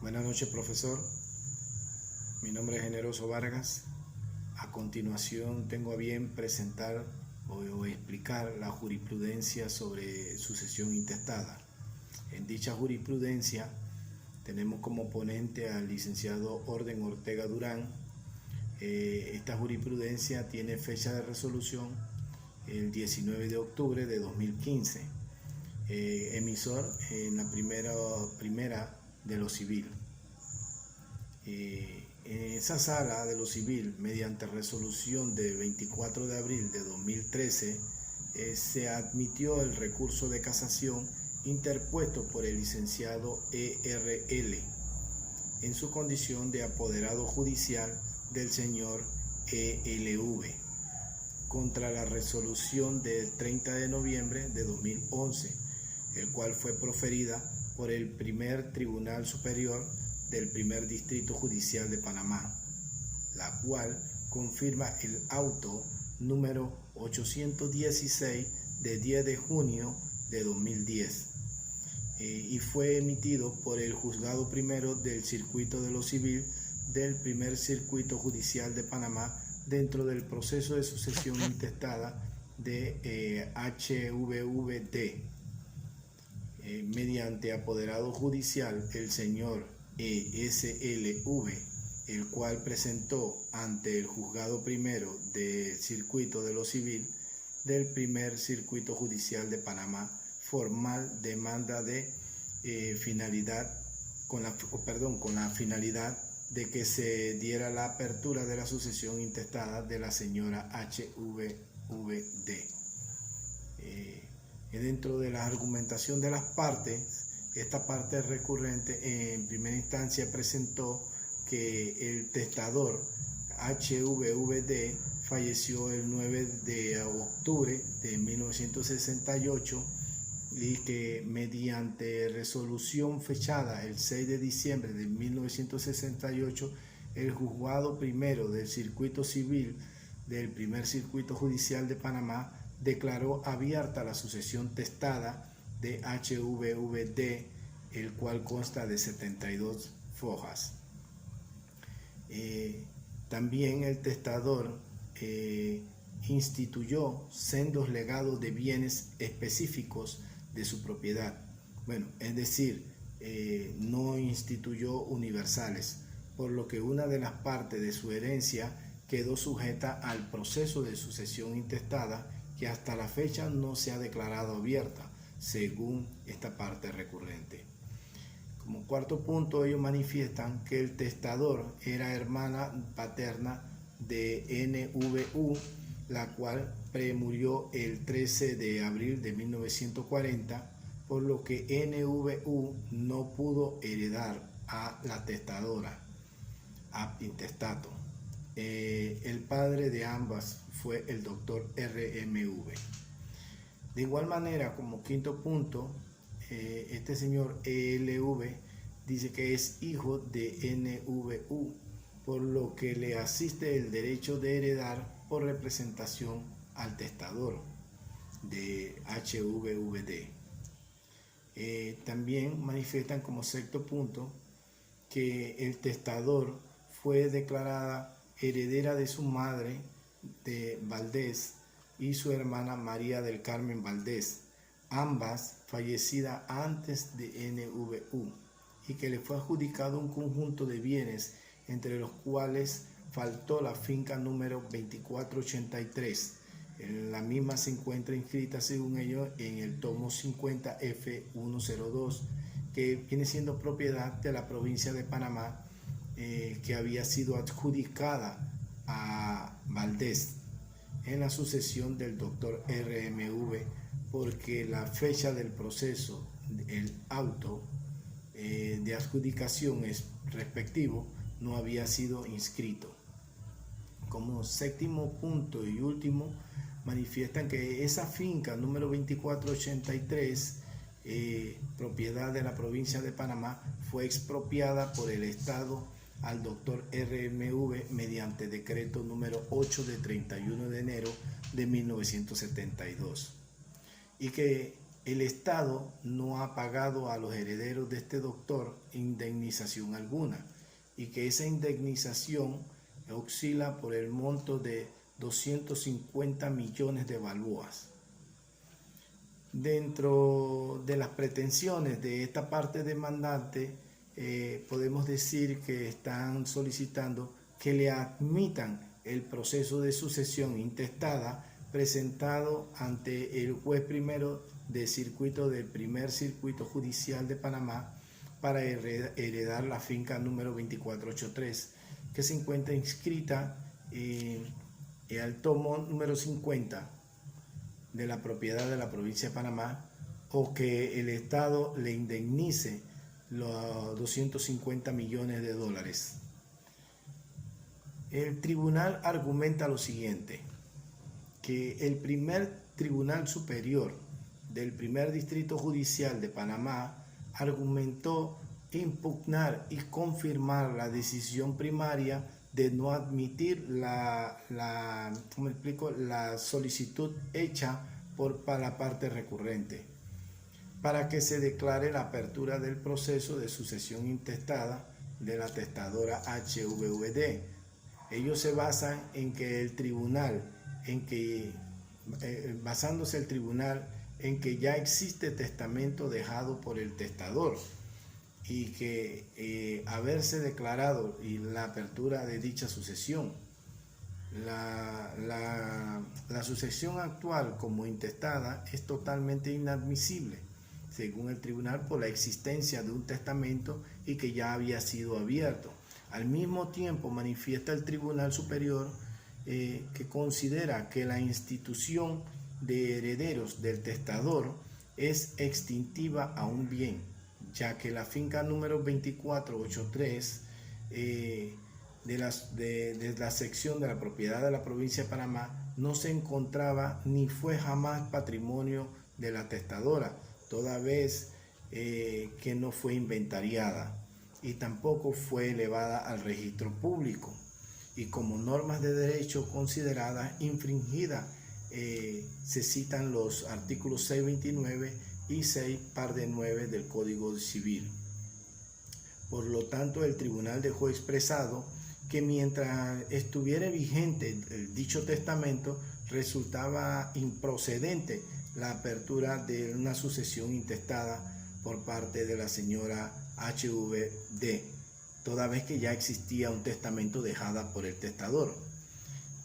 Buenas noches, profesor. Mi nombre es Generoso Vargas. A continuación tengo a bien presentar o explicar la jurisprudencia sobre sucesión intestada. En dicha jurisprudencia tenemos como ponente al licenciado Orden Ortega Durán. Esta jurisprudencia tiene fecha de resolución el 19 de octubre de 2015. Emisor en la primera de lo civil. En esa sala de lo civil, mediante resolución de 24 de abril de 2013, se admitió el recurso de casación interpuesto por el licenciado ERL en su condición de apoderado judicial del señor ELV contra la resolución del 30 de noviembre de 2011, el cual fue proferida por el primer Tribunal Superior del Primer Distrito Judicial de Panamá, la cual confirma el auto número 816 de 10 de junio de 2010 y fue emitido por el Juzgado Primero del Circuito de lo Civil del Primer Circuito Judicial de Panamá dentro del proceso de sucesión intestada de HVVD. Mediante apoderado judicial el señor ESLV, el cual presentó ante el Juzgado Primero del Circuito de lo Civil del Primer Circuito Judicial de Panamá formal demanda de con la finalidad de que se diera la apertura de la sucesión intestada de la señora HVVD. Dentro de la argumentación de las partes, esta parte recurrente en primera instancia presentó que el testador HVVD falleció el 9 de octubre de 1968 y que mediante resolución fechada el 6 de diciembre de 1968 el Juzgado Primero del Circuito Civil del Primer Circuito Judicial de Panamá declaró abierta la sucesión testada de HVVD, el cual consta de 72 fojas. También el testador instituyó sendos legados de bienes específicos de su propiedad. Bueno, es decir, no instituyó universales, por lo que una de las partes de su herencia quedó sujeta al proceso de sucesión intestada que hasta la fecha no se ha declarado abierta, según esta parte recurrente. Como cuarto punto, ellos manifiestan que el testador era hermana paterna de NVU, la cual premurió el 13 de abril de 1940, por lo que NVU no pudo heredar a la testadora, ab intestato. El padre de ambas fue el doctor RMV. De igual manera, como quinto punto, este señor ELV dice que es hijo de NVU, por lo que le asiste el derecho de heredar por representación al testador de HVVD. También manifiestan como sexto punto que el testador fue declarada heredera de su madre de Valdés y su hermana María del Carmen Valdés, ambas fallecidas antes de NVU, y que le fue adjudicado un conjunto de bienes entre los cuales faltó la finca número 2483. La misma se encuentra inscrita, según ellos, en el tomo 50F102, que viene siendo propiedad de la provincia de Panamá, que había sido adjudicada a Valdés en la sucesión del doctor RMV, porque la fecha del proceso, el auto de adjudicación respectivo, no había sido inscrito. Como séptimo punto y último, manifiestan que esa finca número 2483, propiedad de la provincia de Panamá, fue expropiada por el Estado al doctor RMV mediante decreto número 8 de 31 de enero de 1972, y que el Estado no ha pagado a los herederos de este doctor indemnización alguna y que esa indemnización oscila por el monto de 250 millones de balboas. Dentro de las pretensiones de esta parte demandante, podemos decir que están solicitando que le admitan el proceso de sucesión intestada presentado ante el juez primero de circuito del primer circuito judicial de Panamá para heredar la finca número 2483, que se encuentra inscrita al tomo número 50 de la propiedad de la provincia de Panamá, o que el Estado le indemnice los 250 millones de dólares. El tribunal argumenta lo siguiente, que el primer Tribunal Superior del primer Distrito Judicial de Panamá argumentó impugnar y confirmar la decisión primaria de no admitir la solicitud hecha por la parte recurrente para que se declare la apertura del proceso de sucesión intestada de la testadora HVVD. Ellos se basan en que el tribunal, basándose el tribunal en que ya existe testamento dejado por el testador y que haberse declarado y la apertura de dicha sucesión. La sucesión actual como intestada es totalmente inadmisible, según el tribunal, por la existencia de un testamento y que ya había sido abierto. Al mismo tiempo manifiesta el Tribunal Superior que considera que la institución de herederos del testador es extintiva a un bien, ya que la finca número 2483 de la sección de la propiedad de la provincia de Panamá no se encontraba ni fue jamás patrimonio de la testadora, toda vez que no fue inventariada y tampoco fue elevada al registro público, y como normas de derecho consideradas infringidas se citan los artículos 629 y 6 par de 9 del Código Civil. Por lo tanto, el tribunal dejó expresado que mientras estuviera vigente dicho testamento, resultaba improcedente la apertura de una sucesión intestada por parte de la señora HVD, toda vez que ya existía un testamento dejado por el testador,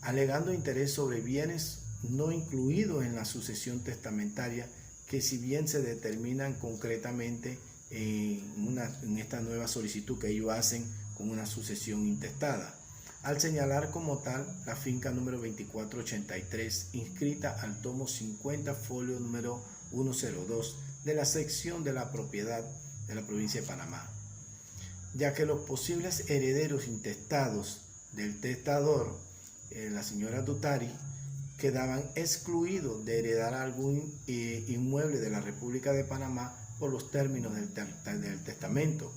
alegando interés sobre bienes no incluidos en la sucesión testamentaria, que si bien se determinan concretamente en esta nueva solicitud que ellos hacen con una sucesión intestada, al señalar como tal la finca número 2483 inscrita al tomo 50 folio número 102 de la sección de la propiedad de la provincia de Panamá, ya que los posibles herederos intestados del testador, la señora Dutari, quedaban excluidos de heredar algún inmueble de la República de Panamá por los términos del testamento,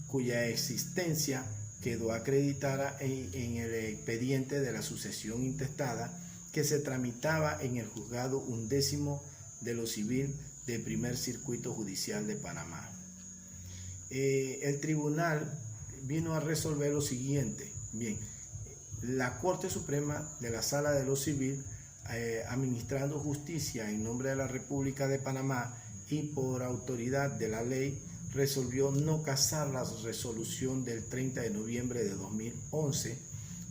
cuya existencia quedó acreditada en el expediente de la sucesión intestada que se tramitaba en el juzgado 11º de lo civil del primer circuito judicial de Panamá. El tribunal vino a resolver lo siguiente. Bien, la Corte Suprema de la Sala de lo Civil, administrando justicia en nombre de la República de Panamá y por autoridad de la ley, resolvió no casar la resolución del 30 de noviembre de 2011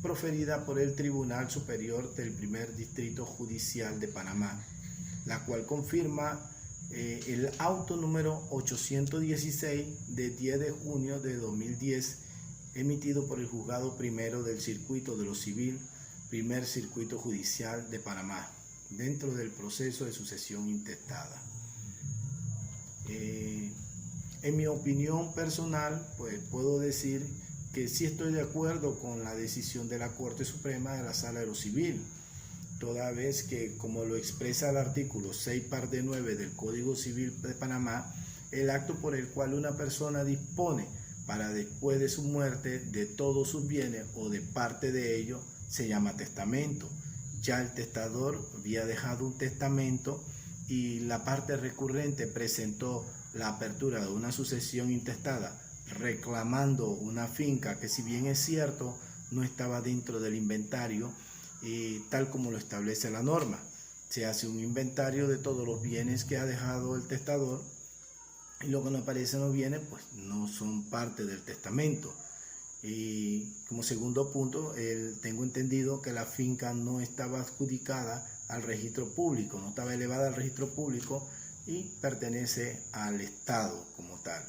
proferida por el Tribunal Superior del Primer Distrito Judicial de Panamá, la cual confirma el auto número 816 de 10 de junio de 2010 emitido por el Juzgado Primero del Circuito de lo Civil, Primer Circuito Judicial de Panamá, dentro del proceso de sucesión intestada. En mi opinión personal, pues puedo decir que sí estoy de acuerdo con la decisión de la Corte Suprema de la Sala de lo Civil, toda vez que, como lo expresa el artículo 6 par de 9 del Código Civil de Panamá, el acto por el cual una persona dispone para después de su muerte de todos sus bienes o de parte de ellos se llama testamento. Ya el testador había dejado un testamento y la parte recurrente presentó la apertura de una sucesión intestada reclamando una finca que, si bien es cierto, no estaba dentro del inventario tal como lo establece la norma. Se hace un inventario de todos los bienes que ha dejado el testador y lo que no aparecen los bienes pues no son parte del testamento. Y como segundo punto, tengo entendido que la finca no estaba adjudicada al registro público, no estaba elevada al registro público y pertenece al Estado como tal.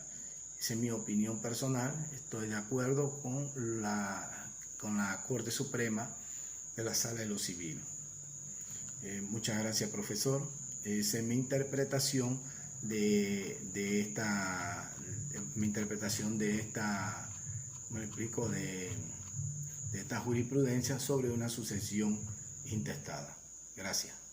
Esa es mi opinión personal. Estoy de acuerdo con la Corte Suprema de la Sala de lo Civil. Muchas gracias, profesor. Esa es mi interpretación de esta jurisprudencia sobre una sucesión intestada. Gracias.